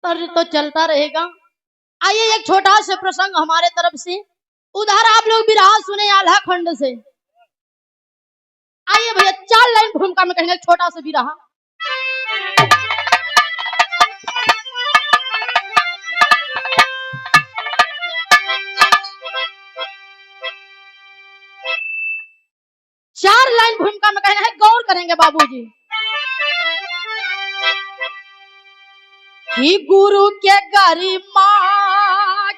तर्ज तो चलता रहेगा। आइए एक छोटा सा प्रसंग हमारे तरफ से, उधर आप लोग बिरहा सुने आल्हा खंड से। आइए भैया 4 लाइन भूमिका में कहेंगे छोटा सा बिरहा। चार लाइन भूमिका में कहना है, गौर करेंगे बाबूजी। कि गुरु के गरिमा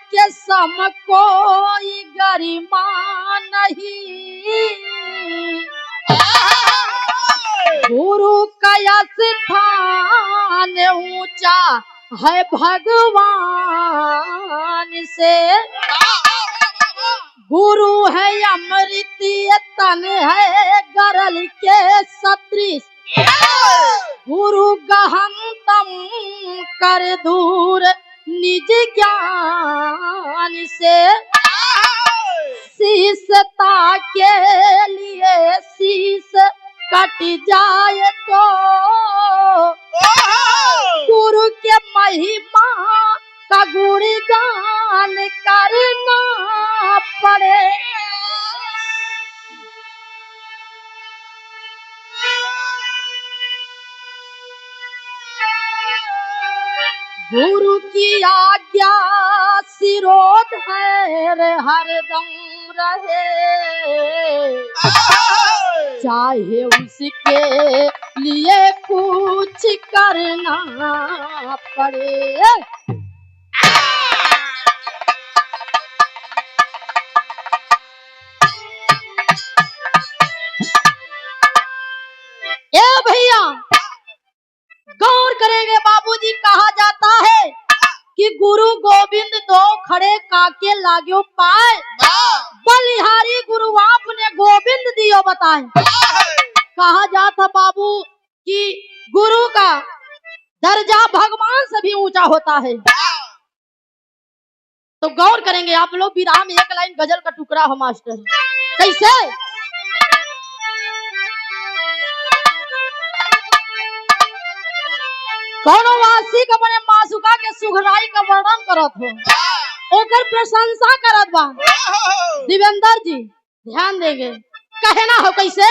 के सम कोई गरिमा नहीं, गुरु का स्थान ऊंचा है भगवान से। गुरु है अमृत तन है गरल के सदृश, गुरु गहनतम कर दूर निज ज्ञान से। शीशता के लिए शीश कट जाए तो गुरु के महिमा का गुणगान करना पड़े। गुरु की आज्ञा सिरोधर हरदम रहे, चाहे उसके लिए कुछ करना पड़े। ए भैया गौर करेंगे बाबूजी, कहा जाता है कि गुरु गोविंद दो खड़े काके लाग्यो पाए, बलिहारी गुरु आपने गोविंद दियो बताए। कहा जाता बाबू कि गुरु का दर्जा भगवान से भी ऊंचा होता है। तो गौर करेंगे आप लोग, विराम एक लाइन गजल का टुकड़ा हो मास्टर। कैसे? कौनो वासी का बने मासुका के सुघराई का वर्णन करत हो, ओकर प्रशंसा करत बा दिवेंद्र जी, ध्यान देंगे। कहना हो कैसे?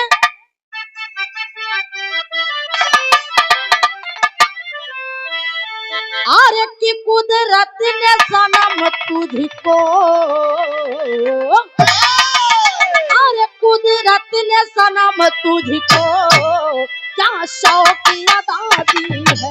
आरे की कुदरत ने सनम तुझको, आरे कुदरत ने सनम तुझको क्या शौक अदा दी है।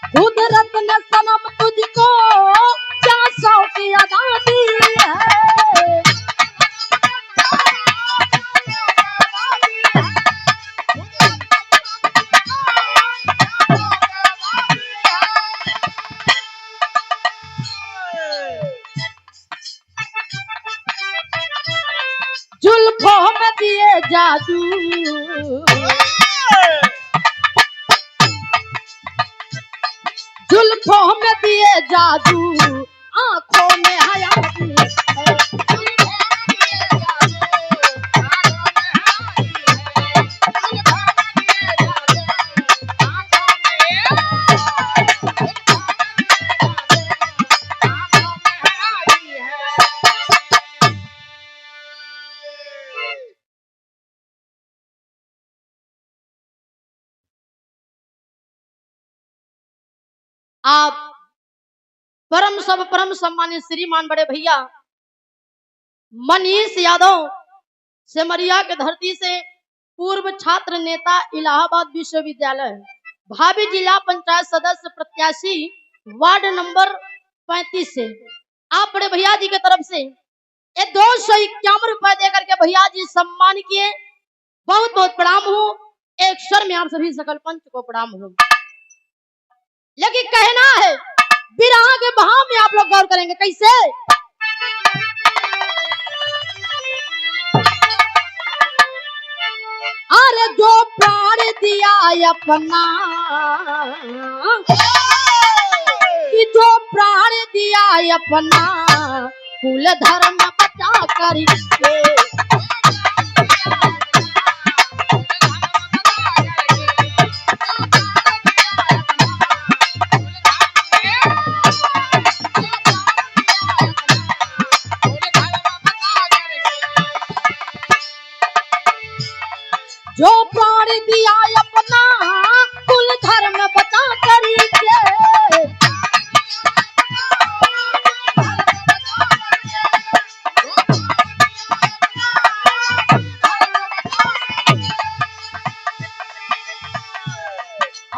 कुदरत ने सनम तुझको क्या शौक अदा दी है। जुल्फों में दिए जादू, जुल्फों में दिए जादू, आंखों में हयाती है। आप परम सब परम सम्मानित श्रीमान बड़े भैया मनीष यादव सेमरिया के धरती से पूर्व छात्र नेता इलाहाबाद विश्वविद्यालय, भावी जिला पंचायत सदस्य प्रत्याशी वार्ड नंबर 35 से आप बड़े भैया जी के तरफ से ये 251 रुपए देकर के भैया जी सम्मान किए। बहुत बहुत प्रणाम हूँ, एक स्वर में आप सभी सकल पंच को प्रणाम हूँ। लेकिन कहना है विरहा के भाव में आप लोग गौर करेंगे कैसे? अरे जो प्राण दिया अपना, कि जो प्राण दिया अपना कुल धर्म बचा करके, जो प्राण दिया अपना कुल धर्म बचा करके,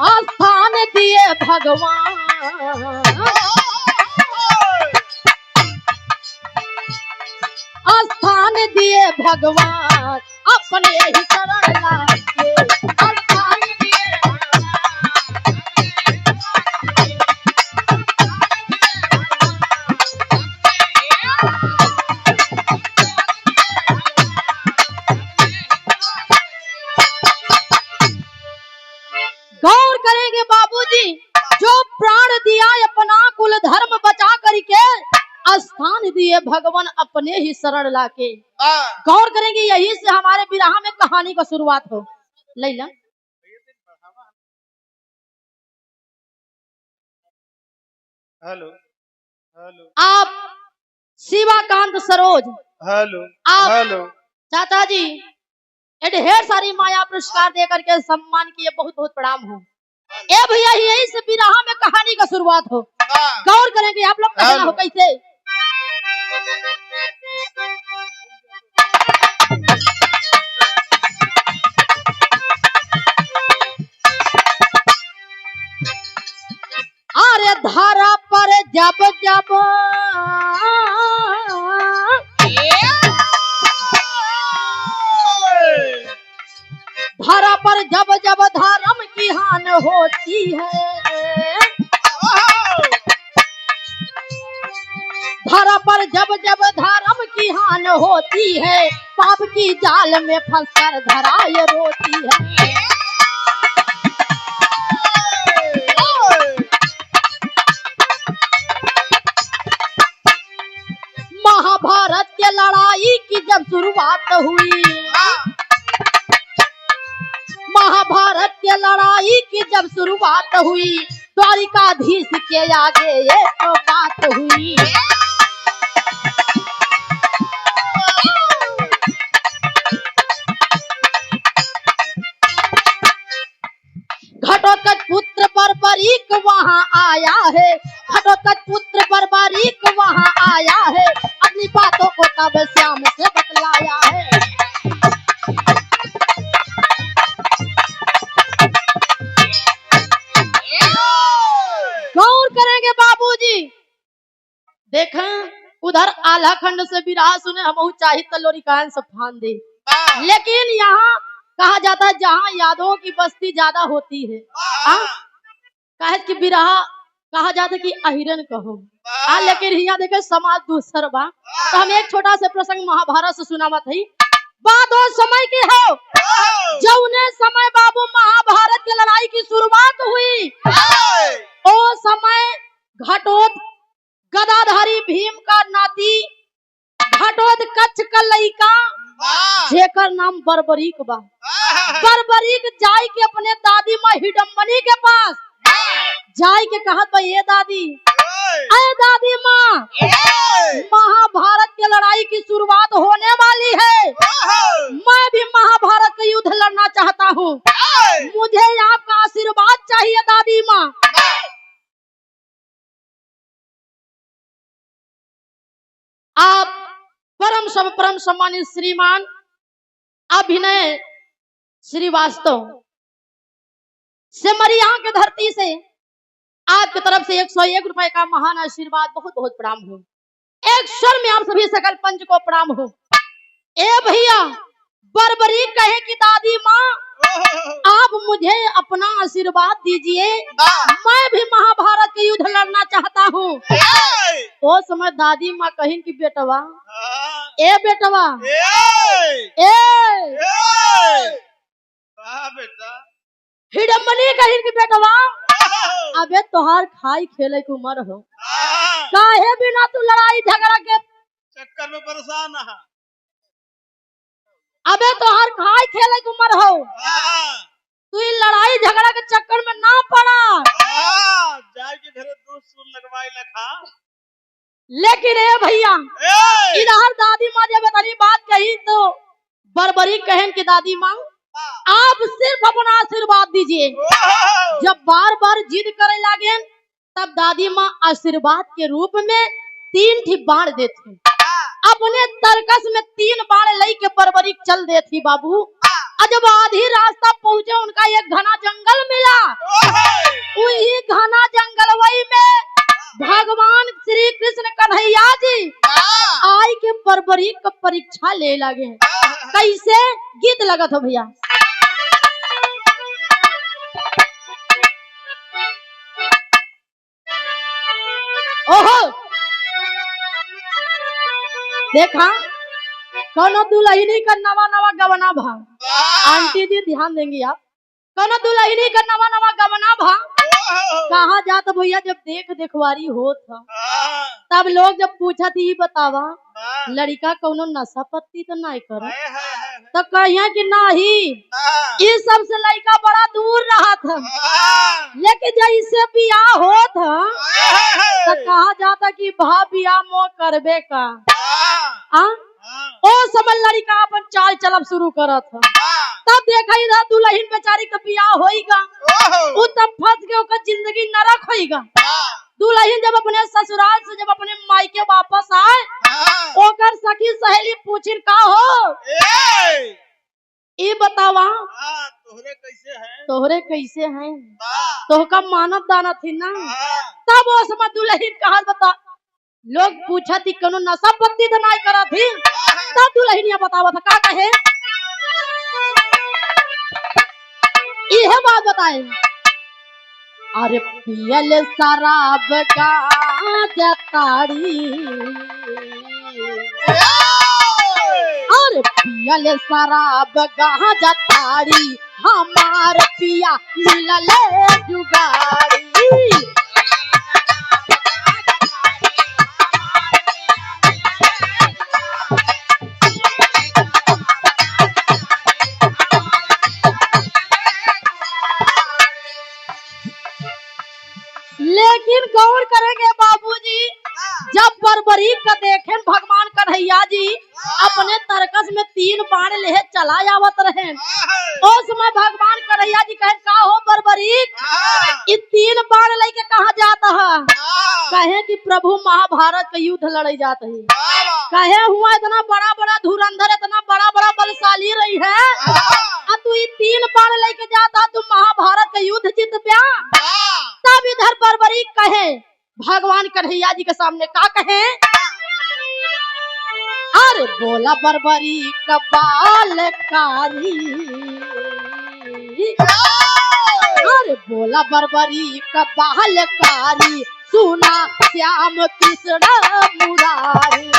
आस्थान दिए भगवान, आस्थान दिए भगवान अपने ही शरण लाके, आस्थान दिए गौर करेंगे बाबूजी, जो प्राण दिया अपना कुल धर्म बचा करके, स्थान दिए भगवान अपने ही शरण लाके। गौर करेंगे यही से हमारे बिरहा में कहानी का शुरुआत हो। लैला हेलो हेलो आप शिवाकांत सरोज, हेलो आप हेलो चाचा जी ये ढेर सारी माया पुरस्कार दे करके सम्मान किए, बहुत बहुत प्रणाम हो। ए भैया यही से बिरहा में कहानी का शुरुआत हो। गौर करेंगे आप लोग कहना हो कैसे। अरे धारा पर जब जब धारा पर जब जब धर्म की हानि होती है, धारा पर जब जब धर्म की हानि होती है, पाप की जाल में फंसकर धराए रोती है। महाभारत के लड़ाई की जब शुरुआत हुई, महाभारत के लड़ाई की जब शुरुआत हुई, द्वारिकाधीश के आगे ये तो बात हुई। घटोत्कच पुत्र बर्बरीक वहाँ आया है, घटोत्कच पुत्र बर्बरीक वहाँ आया है, अपनी बातों को तब श्याम से बतलाया है। गौर करेंगे बाबूजी, देखें उधर आलाखंड से विराह सुने हम चाहे तलोरी कान से फान दे, लेकिन यहाँ कहा जाता है जहाँ यादों की बस्ती ज्यादा होती है, कहे कि बिरहा कहा जाता है कि अहिरन कहो, लेकिन यहाँ देखे समाज दूसर बा। तो हम एक छोटा सा प्रसंग महाभारत से सुनावत है। बात उस समय की हो जौने समय बाबू महाभारत की लड़ाई की शुरुआत हुई। ओ समय घटोत गदाधारी भीम का नाती घटोत्कच का लइका जेकर नाम बर्बरीक बा, बर्बरीक जाय के अपने दादी माँ हिडम्बनी के पास जाय के कहत बा, ये दादी, अरे दादी माँ, महाभारत के लड़ाई की शुरुआत होने वाली है, मैं भी महाभारत का युद्ध लड़ना चाहता हूँ, मुझे आपका आशीर्वाद चाहिए दादी माँ। आप परम सम्मानित श्रीमान अभिनय श्रीवास्तव सिमरिया की धरती से आपकी तरफ से 101 रुपए का महान आशीर्वाद, बहुत बहुत प्रणाम हो। एक स्वर में आप सभी सकल पंच को प्रणाम हो। ए भैया बर्बरीक कहे कि दादी माँ आप मुझे अपना आशीर्वाद दीजिए, मैं भी महाभारत के युद्ध लड़ना चाहता हूँ। वो समय दादी माँ कहीं कि बेटवा, ए बेटवा, ए वाह बेटा। हिडम्बनी कहीं की बेटवा ओहो, अबे तोहार खाई खेले की उम्र हो, हाँ, काहे बिना तू लड़ाई झगड़ा के चक्कर में परेशान है। अबे तोहार खाई खेले की उम्र हो, हाँ, तू ई लड़ाई झगड़ा के चक्कर में ना पड़ा। हाँ, जाए के घरे दूध सुन लगवाई लखा। लेकिन ए भैया ए, इधर दादी माँ जब बतानी बात कही तो बरबरी कहन की दादी माँ आप सिर्फ अपना आशीर्वाद दीजिए। ओहो, जब बार बार जिद करे लागे तब दादी माँ आशीर्वाद के रूप में 3 ठी बाण देती, अपने तरकस में 3 बाण लई के बरबरी चल देती बाबू। और जब आधी रास्ता पहुंचे उनका एक घना जंगल मिला, ओहो, वही घना जंगल वही में भगवान श्री कृष्ण कन्हैया जी आई के बरबरी का परीक्षा ले लगे। कैसे गीत लगत हो भैया। ओहो देखा कोनो दुल्हनी का नवा नवा गवना भा, आंटी जी ध्यान देंगी आप, कोनो दुल्हनी का नवा नवा गवना भा कहा जात भैया जब देखवारी हो था तब लोग जब पूछा थी बतावा लड़का कोनो नशा पत्ती तो नहीं कर, तो कहिया कि नहीं इस सब से लड़का बड़ा दूर रहा था। लेकिन जैसे बियाह हो था तो कहा जाता कि भा बियाह मो करबे का आ? ओ समय लड़का अपन चाल चलब शुरू करा था, तब देखा इधर दुल्हन बेचारी का बियाह होइगा, उ तब फंस के ओकर जिंदगी नरक होइगा। दुल्हन जब अपने ससुराल से जब अपने मायके वापस आए ओकर सखी सहेली पूछिन का हो ई बतावा तोहरे कैसे हैं तोहका मानव दाना थी ना। तब वो समय दुल्हन कहा बता लोग पूछा थी कोनो नशा पत्ती तो नहीं करा थी, तब दुल्हनिया बतावा था का कहे यह बात बताए। अरे पियल शराब गांजा ताड़ी, अरे पियल शराब गांजा ताड़ी हमार पिया मिलल जुगाड़ी। लेकिन गौर करेंगे बाबूजी जब बरबरी का देखे भगवान कन्हैया जी अपने तरकस में 3 बाण ले चला आवत रहे, उस समय भगवान कन्हैया जी कहे का हो बरबरी ये 3 बाण लेके कहा जाता है, कहे कि प्रभु महाभारत का युद्ध लड़ाई जाता है, कहे हुआ इतना बड़ा बड़ा धुरंधर इतना बड़ा बड़ा बलशाली रही है तू ये 3 बाण लेके जाता तू महाभारत का युद्ध जीत प्या। तब इधर बरबरी कहे भगवान कन्हैया जी के सामने का कहे अरे बोला बरबरी का बालकारी, अरे बोला बरबरी का बालकारी सुना श्याम कृष्ण मुरारी।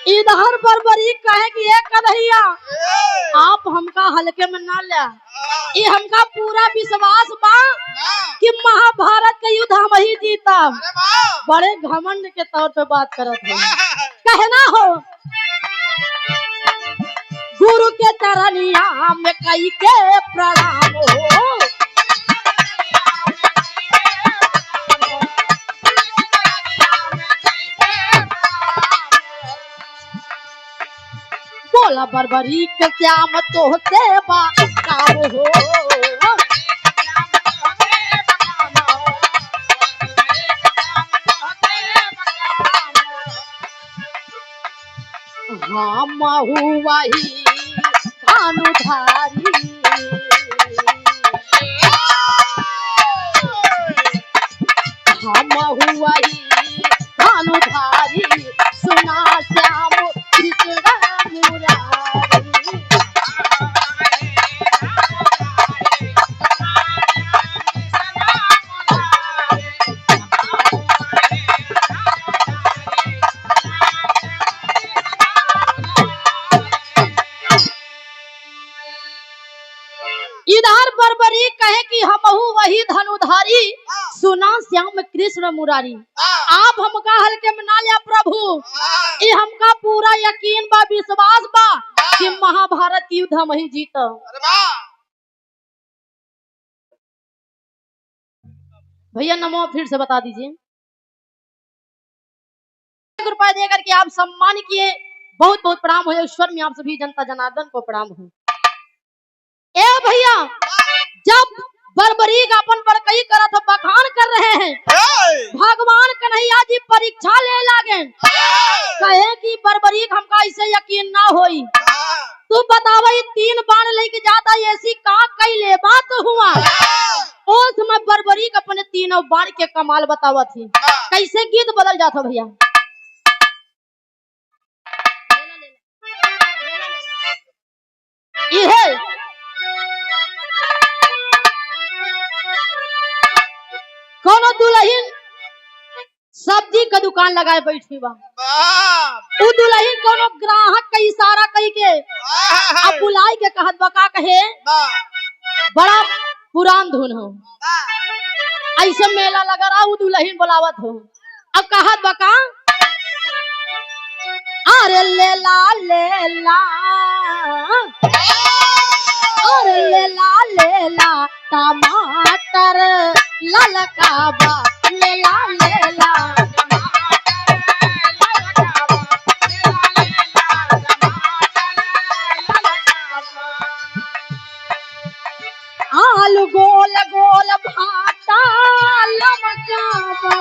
इधर बरबरी कहे कि ये कन्हैया आप हमका हल्के में ना ले, ये हमका पूरा विश्वास बा कि महाभारत का युद्ध हम ही जीता। बड़े घमंड के तौर पे बात करत है, कहना हो गुरु के चरनिया में कई के प्रणाम हो, बोला बरबरी के श्याम तो सेवा काम हो। हम वही भानुधारी, हम वही भानुधारी सुना श्याम कृष्ण मुरारी। धारी, सुना श्याम कृष्ण मुरारी। आप हमका हल्के में ना लिया प्रभु, ये हमका पूरा यकीन बा, विश्वास बा कि महाभारत युद्ध हम ही जीत। अरे वाह भैया नमो फिर से बता दीजिए। रुपए देकर के आप सम्मान किए, बहुत बहुत प्रणाम हो। ईश्वर में आप सभी जनता जनार्दन को प्रणाम हो। ए भैया, जब बर्बरीक अपन बड़कई करत बखान कर रहे हैं, भगवान कन्हैया जी परीक्षा ले लागे, कहे कि बर्बरीक हमका ऐसे यकीन ना होई, तू बतावा 3 बाण लेके जाता ऐसी का कैले बात हुआ। उस समय बर्बरीक अपने 3 बाण के कमाल बतावा थी। कैसे गीत बदल जाता भैया। यह कोनो दुल्हन सब्जी का दुकान लगाए बैठी बा, उ दुल्हन कोनो ग्राहक का इशारा कई के अब बुलाई के कहत बका कहे बड़ा पुरान धुन हो, ऐसे मेला लगा रहा, उ दुल्हन बुलावत हो। अब कहत बका अरे लेला लेला, अरे लेला लेला टमाटर ललका बा, लेला लेला आलू गोल गोल भाटा लमका बा।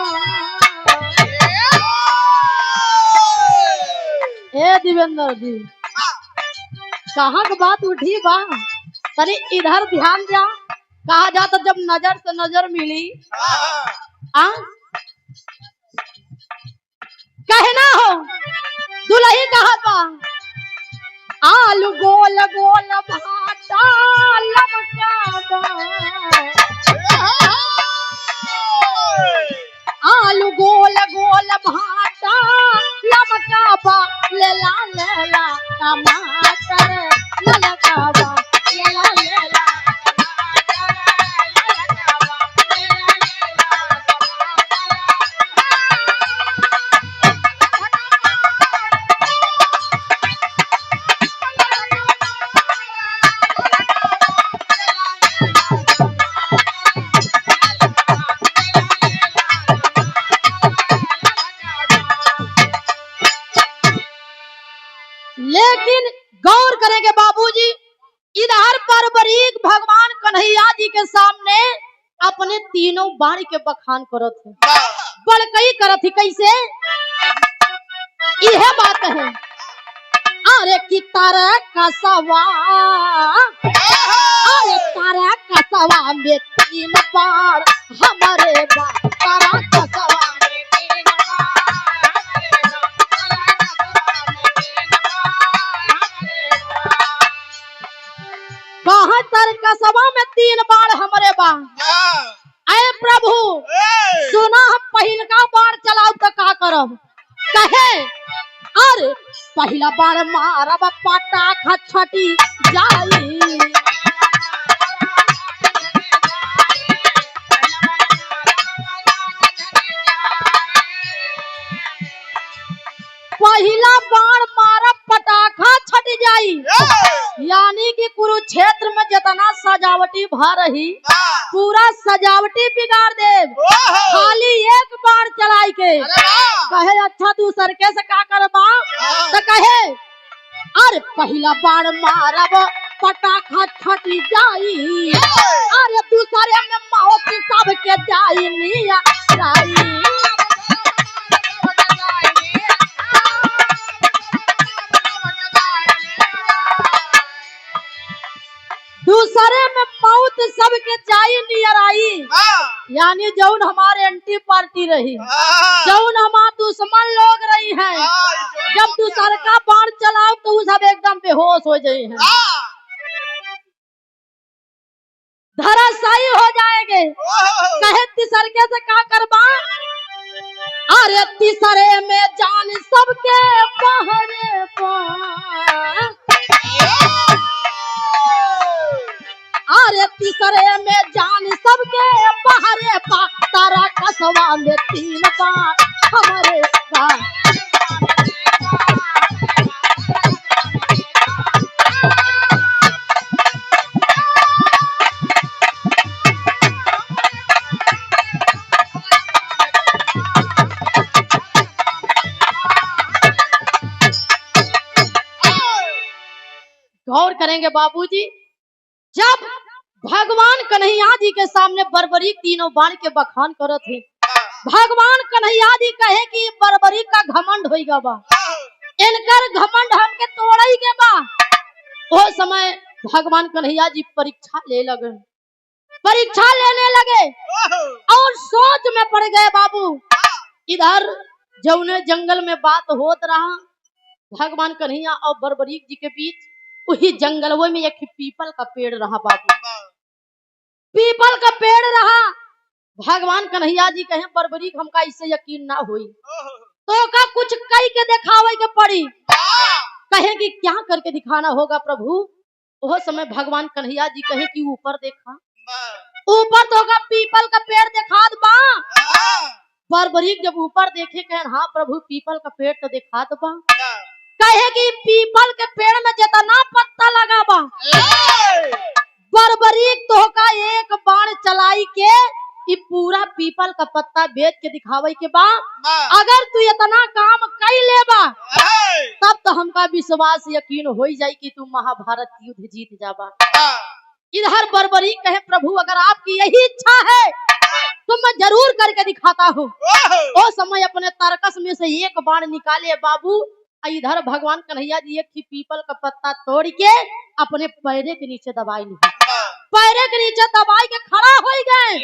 ए दिवेंद्र जी, कहाँ की बात उठी बा, तनी इधर ध्यान दिया। कहा जाता जब नजर से नजर मिली आ कहना हो, दुल्ही कहा बा आलू गोल गोल भाटा लमका बा, आलू गोल गोल भाटा लमका बा, लेला लेला टमाटर ललका बा, लेला लेला लेकिन गौर करेंगे बाबूजी, इधर बर्बरीक भगवान कन्हैया जी के सामने अपने 3 बाण के बखान करत थे, बड़कई करत थी। कैसे यह बात है, अरे कि तारा कसवा, अरे तारा कसवा में 3 बार हमारे बा, तारा कसवा तर कसवा में 3 बार हमारे बा। अरे प्रभु सुना, हम पहिलका बार चलाओ तो का करब, कहे अरे पहला बार मारब पटाखा छटी जाई, पहला बार मारब पटाखा छट जाई, यानी कि कुरुक्षेत्र में जितना सजावटी भा रही पूरा सजावटी बिगाड़ दे, खाली 1 बार चलाई के। कहे अच्छा तू सरके से का करबा, तो कहे अरे पहला बार मारब पटाखा छट जाई, अरे दूसरे में मौत सबके जाई निया जाई, दूसरे में मौत सबके जाई नियर आई। यानी जौन हमारे एंटी पार्टी रही, जौन हमारे दुश्मन लोग रही हैं, जब दूसरे का बाण चलाओ तो वो सब एकदम बेहोश हो जाए हैं, धराशायी हो जाएंगे। कहे तीसरे से का करबा, अरे तीसरे में जान सबके पहरे पर, अरे तीसरे में जान सबके पहरे अरे पा तारा कसवा में 3 बार हमारे बार। गौर करेंगे बाबूजी, जब भगवान कन्हैया जी के सामने बर्बरीक तीनों बाण के बखान करत थे, भगवान कन्हैया जी कहे कि बर्बरीक का घमंड होइगा बा, इनकर घमंड हमके तोड़ई के बा। वो समय भगवान कन्हैया जी परीक्षा लेने लगे और सोच में पड़ गए बाबू। इधर जौने जंगल में बात होत रहा भगवान कन्हैया और बर्बरीक जी के बीच, वही जंगलवे में एक पीपल का पेड़ रहा बाबू, पीपल का पेड़ रहा। भगवान कन्हैया जी कहे बर्बरीक हमका इससे यकीन ना हुई तो का कुछ कई के दिखावे के पड़ी। कहे कि क्या करके दिखाना होगा प्रभु। वो समय भगवान कन्हैया जी कहे कि ऊपर देखा, ऊपर तो का पीपल का पेड़ दिखात बा। बर्बरीक जब ऊपर देखे कहे हाँ प्रभु पीपल का पेड़ तो दिखात बा। कहे कि पीपल के पेड़ में जितना पत्ता लगा बा, बर्बरीक तो का एक बाण चलाई के ये पूरा पीपल का पत्ता बेच के दिखावे के बा। अगर तू इतना काम कई ले बा तब तो हमका विश्वास यकीन हो जाई कि तू महाभारत युद्ध जीत जाबा। इधर बर्बरीक कहे प्रभु अगर आपकी यही इच्छा है तो मैं जरूर करके दिखाता हूँ। वो समय अपने तरकस में से एक बाण निकाले बाबू। इधर भगवान कन्हैया जी एक पीपल का पत्ता तोड़ के अपने पैरे के नीचे दबाई ली, पैरे के नीचे दबाई के खड़ा हो गए।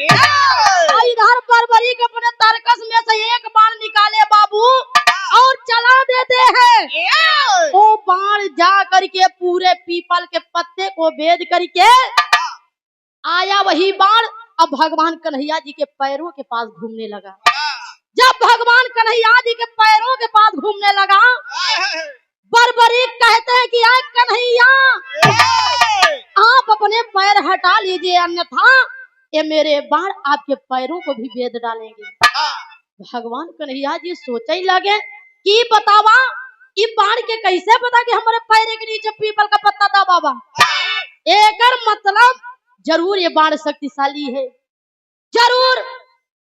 इधर बर्बरीक अपने तरकस में से एक बाण निकाले बाबू और चला देते हैं। वो बाण जा करके पूरे पीपल के पत्ते को भेद करके आया वही बाण अब भगवान कन्हैया जी के पैरों के पास घूमने लगा। जब भगवान कन्हैया जी के पैरों के पास घूमने लगा बर्बरीक कहते हैं कि आए कन्हैया आप अपने पैर हटा लीजिए अन्यथा ये मेरे बाण आपके पैरों को भी भेद डालेंगे। भगवान कन्हैया जी सोचे ही लगे कि बतावा ये बाण के कैसे पता कि हमारे पैर के नीचे पीपल का पत्ता था बाबा। एकर मतलब जरूर ये बाण शक्तिशाली है, जरूर।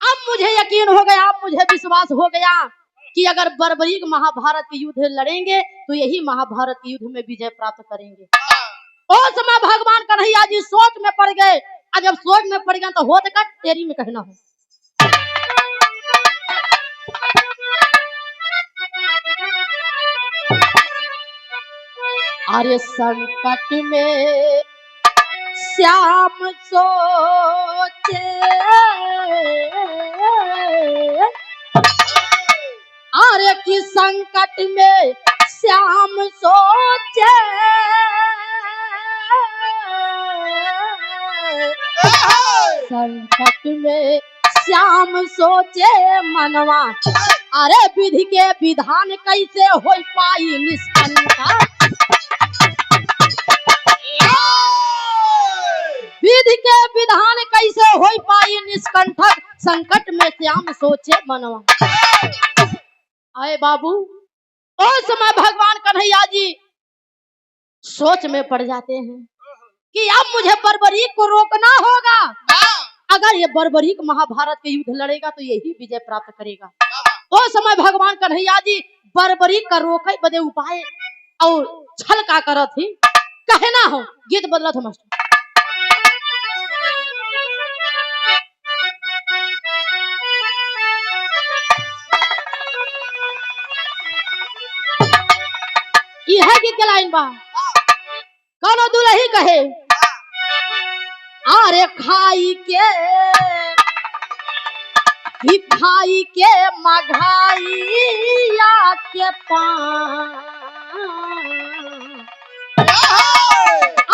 अब मुझे यकीन हो गया, अब मुझे विश्वास हो गया कि अगर बर्बरीक महाभारत के युद्ध लड़ेंगे तो यही महाभारत के युद्ध में विजय प्राप्त करेंगे। उस समय भगवान कन्हैया जी सोच में पड़ गए। और जब सोच में पड़ गए तो होत का तेरी में कहना हो। अरे संकट में श्याम सोचे अरे कि संकट में श्याम सोचे संकट में श्याम सोचे मनवा अरे विधि के विधान कैसे हो पाई निष्कंठक। विधि के विधान कैसे हो पाई निष्कंठक संकट में श्याम सोचे मनवा। आए बाबू उस समय भगवान कन्हैया जी सोच में पड़ जाते हैं कि अब मुझे बर्बरीक को रोकना होगा। अगर ये बर्बरीक महाभारत के युद्ध लड़ेगा तो यही विजय प्राप्त करेगा। उस समय भगवान कन्हैया जी बर्बरीक का रोके बदे उपाय और छल का करत थी। कहना हो गीत बदलत हो मास्टर। यह गीत के लाइन बा कौनो दुलही कहे अरे खाई के मघाइया के पान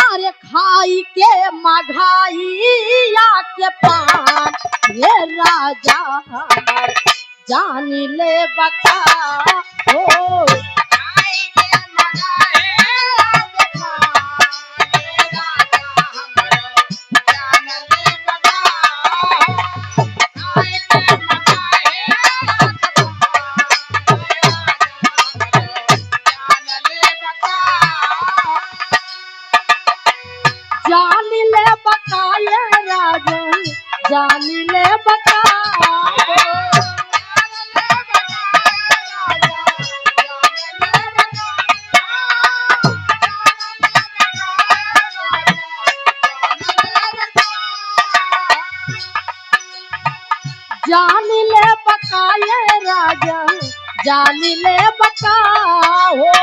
अरे खाई के मघाइया के पान ये राजा हमर जान ले बका हो। जान ले बकाये राजा, जान ले बका हो,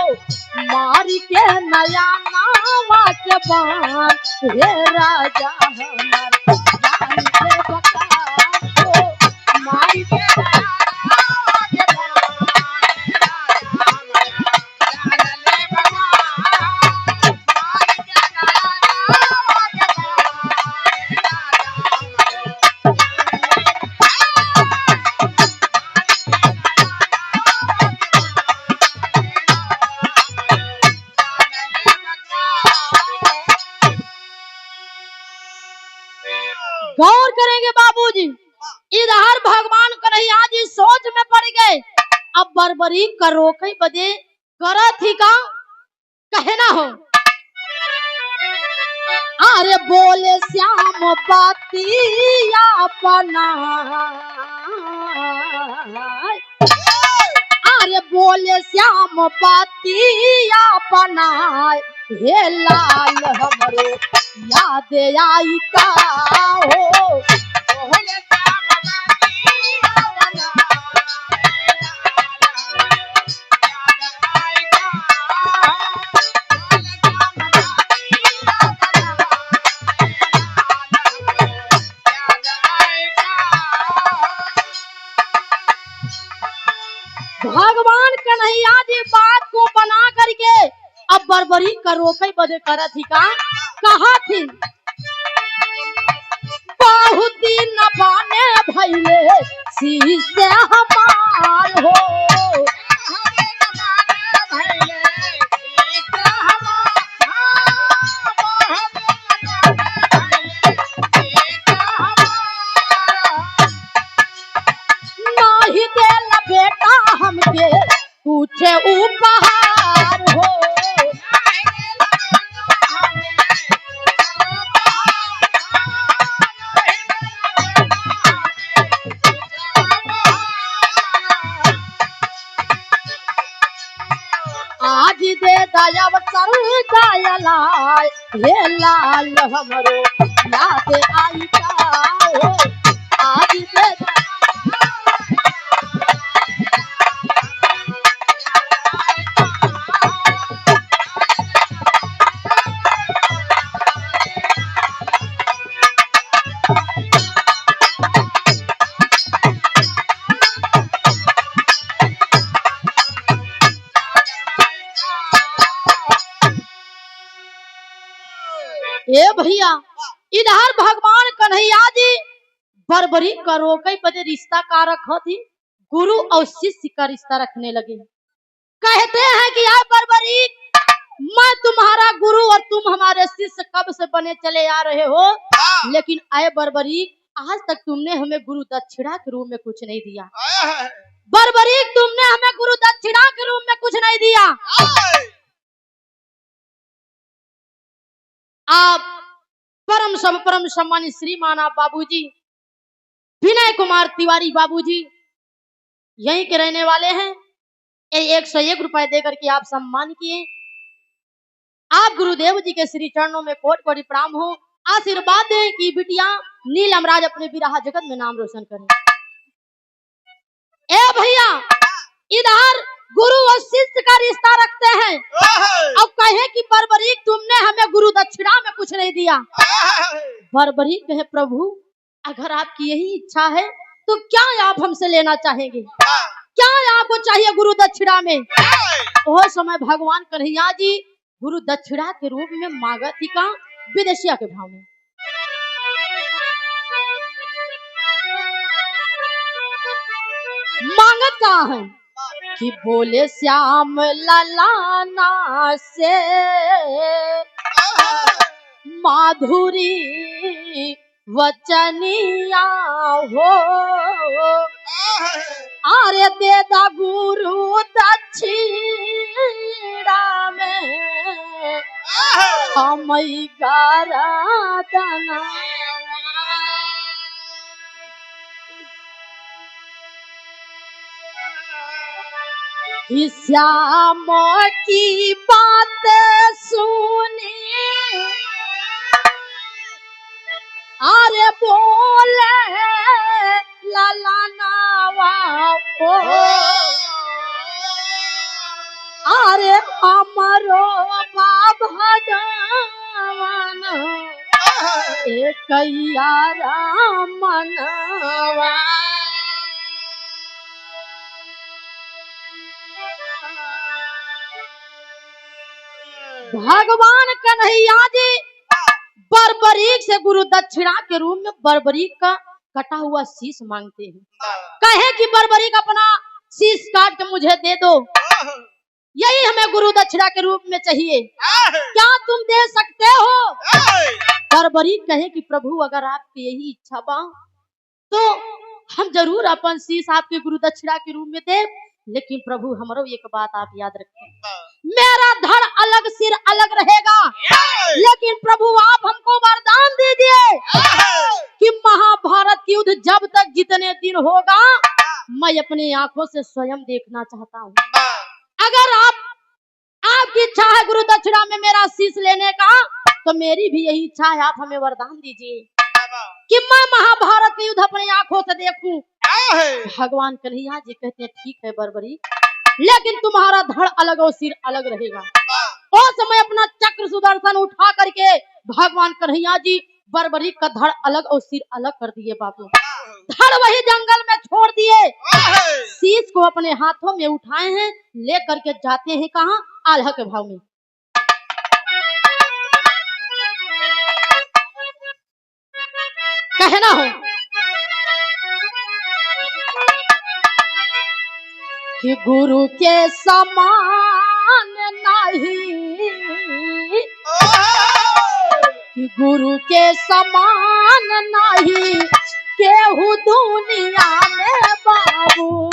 मार के नया नावा के बान हे राजा हमार, जान ले बका हो, मार के नया नावा के गौर करेंगे बाबूजी। इधर भगवान कन्हैया जी सोच में पड़ गए, अब बर्बरी का रोके बदे करत ही का कहना हो। अरे बोले श्याम बातिया अपना, अरे बोले श्याम बातिया अपना, हे लाल हमरो याद आई का हो, बोले श्याम बातिया अपना, भगवान कन्हैया जी बात को बना करके अब बर्बरी का रोके बदे करत ही का कहा थी। बहुत दिन बाने भइले शीशे हमार हो, नहीं देला बेटा हमके पूछे उपहार हो, आज दे दयाव सर दयालाय, हे लाल हमरो याद आई का हो, आज दे ए भैया। इधर भगवान कन्हैया जी बर्बरी का रोके बदे रिश्ता का रखा थी, गुरु और शिष्य का रिश्ता रखने लगे। कहते हैं कि यार बर्बरी, मैं तुम्हारा गुरु और तुम हमारे शिष्य कब से बने चले आ रहे हो, लेकिन आए बर्बरी आज तक तुमने हमें गुरु दक्षिणा के रूप में कुछ नहीं दिया। बर्बरी तुमने हमें गुरु दक्षिणा के रूप में कुछ नहीं दिया। आप परम सम्मानित श्रीमान आप बाबूजी विनय कुमार तिवारी बाबूजी यहीं के रहने वाले हैं। 101 रुपए देकर के आप सम्मान किए। आप गुरुदेव जी के श्री चरणों में कोटि कोटि प्रणाम हो। आशीर्वाद दें कि बिटिया नीलम राज अपने विराह जगत में नाम रोशन करें। ए भैया, इधर गुरु और शिष्य का रिश्ता रखते हैं और कहे कि बर्बरी तुमने हमें गुरु दक्षिणा में कुछ नहीं दिया। बर्बरी कहे प्रभु अगर आपकी यही इच्छा है तो क्या आप हमसे लेना चाहेंगे, क्या आपको चाहिए गुरु दक्षिणा में। वो समय भगवान कन्हैया जी गुरु दक्षिणा के रूप में मांगत ही का विदेशिया के भाव में। मांगत कहाँ है कि बोले श्याम ललाना से माधुरी वचनिया हो, अरे देदा गुरु दक्षिणा में हम गाराधना। श्याम की बात सुनी अरे बोले लाला हो अरे हमरो भगवान एकैया रामनवा भगवान कन्हैया जी बर्बरीक से गुरु दक्षिणा के रूप में बर्बरीक का कटा हुआ शीश मांगते हैं। कहे कि बर्बरीक अपना शीश काट के मुझे दे दो, यही हमें गुरु दक्षिणा के रूप में चाहिए, क्या तुम दे सकते हो? बर्बरीक कहे कि प्रभु अगर आपकी यही इच्छा बा तो हम जरूर अपन शीश आपके गुरु दक्षिणा के रूप में दे, लेकिन प्रभु हमारो एक बात आप याद रखें, मेरा धड़ अलग सिर अलग रहेगा, लेकिन प्रभु आप हमको वरदान दीजिए कि महाभारत की युद्ध जब तक जितने दिन होगा मैं अपनी आंखों से स्वयं देखना चाहता हूँ। अगर आपकी इच्छा है गुरु दक्षिणा में मेरा शीश लेने का, तो मेरी भी यही इच्छा है, आप हमें वरदान दीजिए कि मैं महाभारत की युद्ध अपनी आंखों से देखूं। भगवान कन्हैया जी कहते हैं ठीक है बर्बरी, लेकिन तुम्हारा धड़ अलग और सिर अलग रहेगा। उस समय अपना चक्र सुदर्शन उठा करके भगवान कन्हैया जी बर्बरी का धड़ अलग और सिर अलग कर दिए बाबू, धड़ वही जंगल में छोड़ दिए, शीश को अपने हाथों में उठाए हैं, ले करके जाते हैं कहाँ? आल्हा के भाव में। कहना हो कि गुरु के समान नहीं, कि गुरु के समान नहीं केहू दुनिया में बाबू,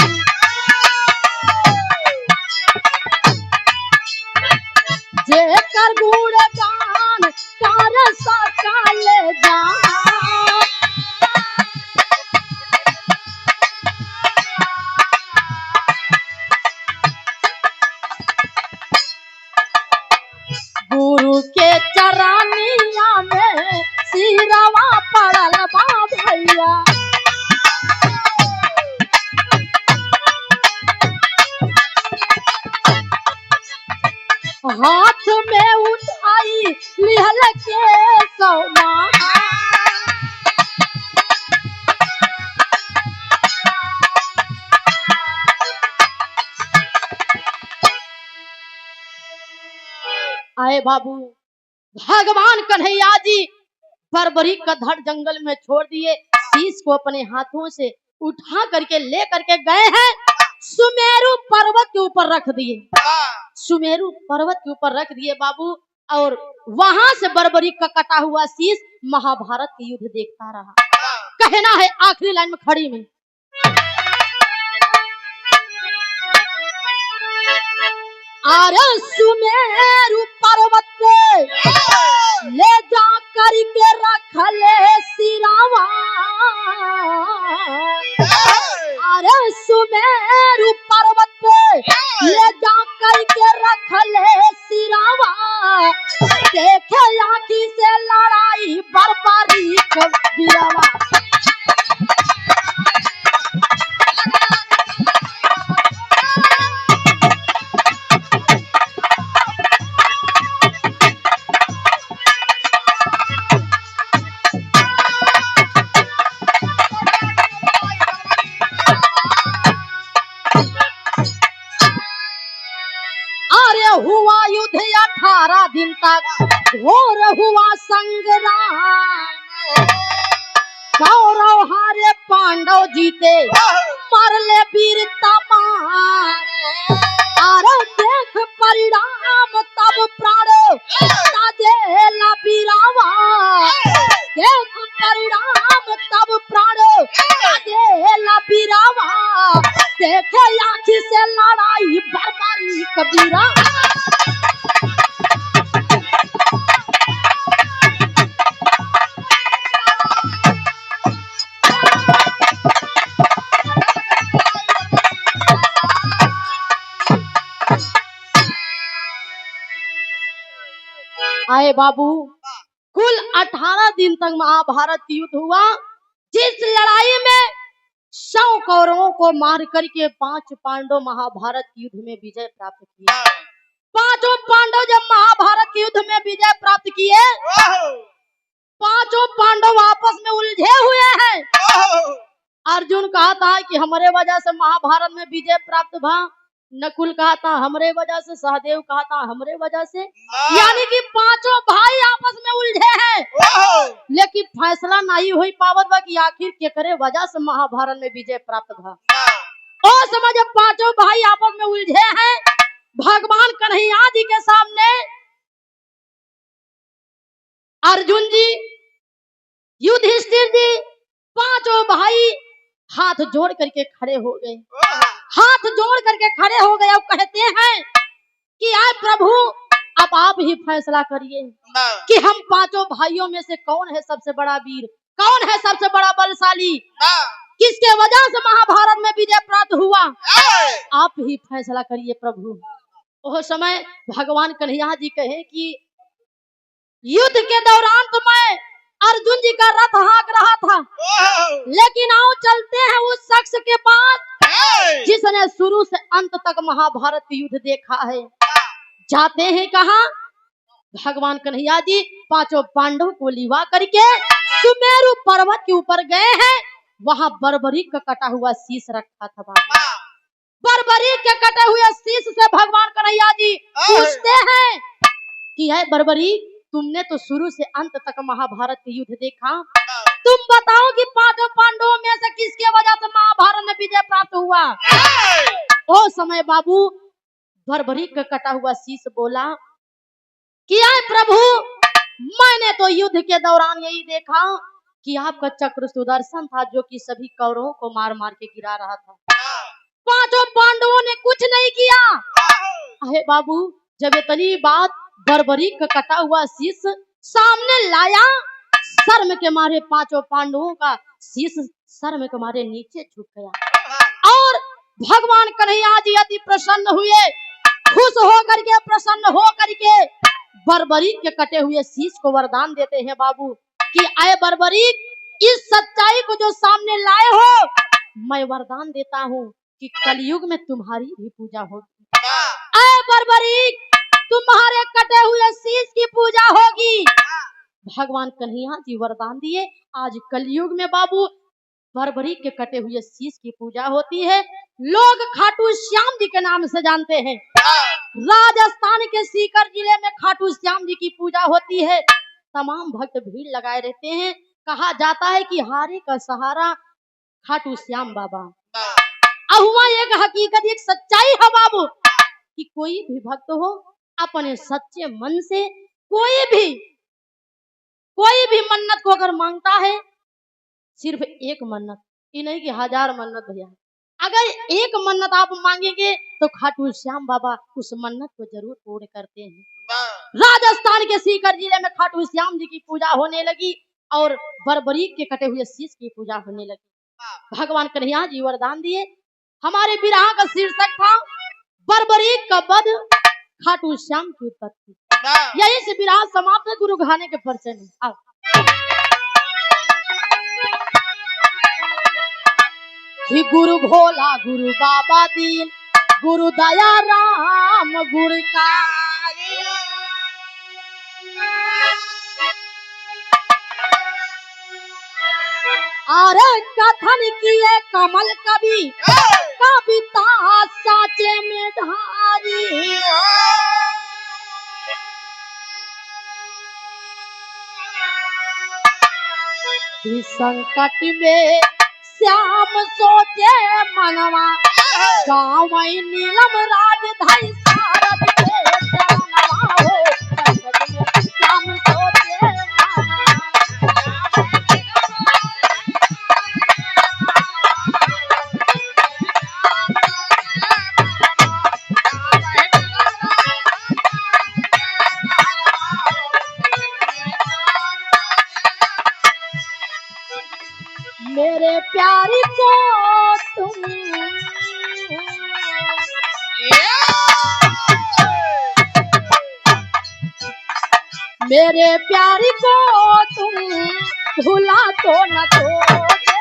जेकर गुणगान कर सकल जान, गुरु के चरनिया में सिरवा पड़ल बा भैया, हाथ में उठाई लिहल के सौमा, आए बाबू भगवान कन्हैया जी बर्बरी का धड़ जंगल में छोड़ दिए, शीश को अपने हाथों से उठा करके ले करके गए हैं, सुमेरु पर्वत के ऊपर रख दिए, सुमेरु पर्वत के ऊपर रख दिए बाबू, और वहां से बर्बरी का कटा हुआ शीश महाभारत की युद्ध देखता रहा। कहना है आखिरी लाइन में खड़ी में, अरे सुमेरु पर्वत पे ले जा करके रख ले सिरावा, अरे सुमेरु पर्वत पे ले जा करके रख ले सिरावा, देखे आँखी से लड़ाई बर्बरी कबीरवा, हुआ युद्ध 18 दिन तक घोर हुआ संग्राम, कौरव हारे पांडव जीते मरले वीर तमाम, अरे देख परिणाम तब प्राण ताजेला बीरावा, देख परिणाम तब प्राण ताजेला बीरावा, देखे आँखी से लड़ाई बर्बरी कबीरा, आए बाबू कुल 18 दिन तक महाभारत युद्ध हुआ, जिस लड़ाई में 100 कौरवों को मार करके 5 पांडव महाभारत युद्ध में विजय प्राप्त किए। पांचों पांडव जब महाभारत के युद्ध में विजय प्राप्त किए, पांचों पांडव आपस में उलझे हुए हैं। अर्जुन कहता है कि हमारे वजह से महाभारत में विजय प्राप्त भा, नकुल कहता हमरे वजह से, सहदेव कहता हमरे वजह से, यानी कि पांचों भाई आपस में उलझे हैं। लेकिन फैसला नहीं हो पावत बा कि आखिर केकरे वजह से महाभारत में विजय प्राप्त भा। और समझ पांचों भाई आपस में उलझे हैं। भगवान कन्हैया जी के सामने अर्जुन जी, युधिष्ठिर जी, पांचों भाई हाथ जोड़ करके खड़े हो गए। हाथ जोड़ करके खड़े हो गए और कहते हैं कि आए प्रभु, अब आप ही फैसला करिए कि हम पांचों भाइयों में से कौन है सबसे बड़ा वीर, कौन है सबसे बड़ा बलशाली, किसके वजह से महाभारत में विजय प्राप्त हुआ। आप ही फैसला करिए प्रभु। उस समय भगवान कन्हैया जी कहे कि युद्ध के दौरान तो मैं अर्जुन जी का रथ हाँक रहा था, लेकिन आओ चलते हैं उस शख्स के पास जिसने शुरू से अंत तक महाभारत युद्ध देखा है। जाते हैं कहाँ? भगवान कन्हैया जी पांचों पांडव को लिवा करके सुमेरु पर्वत के ऊपर गए हैं। वहां बर्बरीक का कटा हुआ शीश रखा था बाबा। बर्बरीक के कटे हुए शीश से भगवान कन्हैया जी पूछते हैं कि है बर्बरीक, तुमने तो शुरू से अंत तक महाभारत के युद्ध देखा, तुम बताओ कि पांचों पांडवों में से किसके वजह से महाभारत में विजय प्राप्त हुआ। ओ समय बाबू बर्बरीक का कटा हुआ शीश बोला कि आए प्रभु, मैंने तो युद्ध के दौरान यही देखा कि आपका चक्र सुदर्शन था जो कि सभी कौरवों को मार मार के गिरा रहा था। पांचों पांडवों ने कुछ नहीं किया। अहे बाबू, जब इतनी बात बर्बरीक का कटा हुआ शीश सामने लाया, शर्म के मारे पांचों पांडवों का शीश शर्म के मारे नीचे झुक गया। और भगवान कन्हैया जी अति प्रसन्न हुए, खुश हो करके, प्रसन्न हो करके बर्बरीक के कटे हुए शीश को वरदान देते हैं बाबू कि आए बर्बरीक, इस सच्चाई को जो सामने लाए हो, मैं वरदान देता हूँ कि कलयुग में तुम्हारी भी पूजा होगी। आए बर्बरीक, तुम्हारे कटे हुए शीश की पूजा होगी। भगवान कन्हैया जी वरदान दिए, आज कलयुग में बाबू बर्बरीक के कटे हुए शीश की पूजा होती है। लोग खाटू श्याम जी के नाम से जानते हैं। राजस्थान के सीकर जिले में खाटू श्याम जी की पूजा होती है। तमाम भक्त भीड़ लगाए रहते हैं। कहा जाता है कि हारे का सहारा खाटू श्याम बाबा। अहुआ एक हकीकत, एक सच्चाई है बाबू कि कोई भी भक्त हो, अपने सच्चे मन से कोई भी मन्नत को अगर मांगता है, सिर्फ एक मन्नत, ये नहीं कि 1000 मन्नत भैया, अगर एक मन्नत आप मांगेंगे तो खाटू श्याम बाबा उस मन्नत को जरूर पूर्ण करते हैं। राजस्थान के सीकर जिले में खाटू श्याम जी की पूजा होने लगी और बर्बरीक के कटे हुए शीश की पूजा होने लगी। भगवान कन्हैया जी वरदान दिए। हमारे विरह का शीर्षक था बर्बरीक का वध, खाटू श्याम की उत्पत्ति। यही से विराह समाप्त है। गुरु घाने के परिचय में आओ। गुरु भोला, गुरु बाबा दीन, गुरु दया राम, गुरु का अरे कथन किए कमल कवि, कविता साचे में ढारी। इस संकट में श्याम सोचे मनवा, गाँव नीलम राज धई सारद के चरणवा हो। संकट में श्याम सोचे मेरे प्यारी को तुम, मेरे प्यारी को तुम भुला तो न दोगे।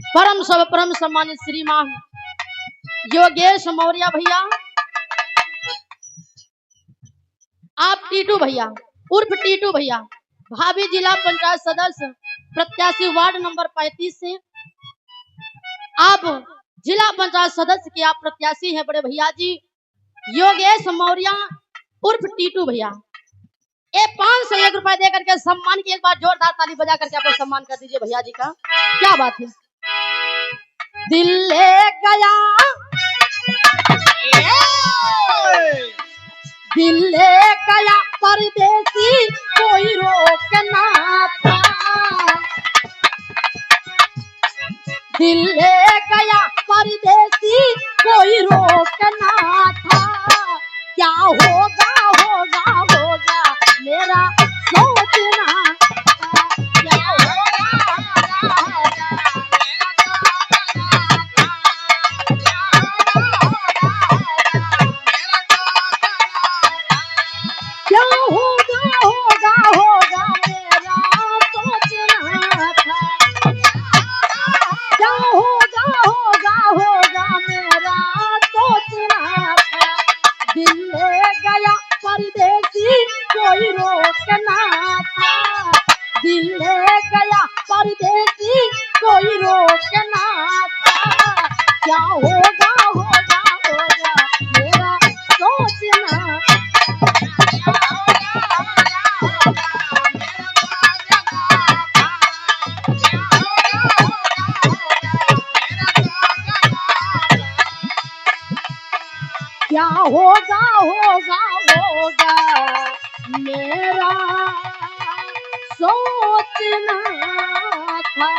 परम सम्मानित श्रीमान योगेश मौर्य भैया, आप टीटू भैया उर्फ टीटू भैया, भाभी जिला पंचायत सदस्य प्रत्याशी वार्ड नंबर 35 से आप जिला पंचायत सदस्य के आप प्रत्याशी हैं बड़े भैया जी योगेश मौर्य उर्फ टीटू भैया। ये 501 रुपए दे करके सम्मान की एक बार जोरदार ताली बजा करके आप लोग सम्मान कर दीजिए भैया जी का। क्या बात है। दिल ले गया दिल ले गया परदेसी कोई रोक ना था, दिल ले गया परदेसी कोई रोक ना था, क्या होगा होगा होगा मेरा सोचना था, क्या होगा होगा होगा क्या होगा होगा होगा मेरा सोचना था, क्या होगा होगा होगा मेरा सोचना था, दिल ले गया परदेसी कोई रोकना था, दिल ले गया परदेसी कोई रोकना था, क्या होगा होगा होगा मेरा सोचना क्या होगा होगा होगा मेरा सोचना था।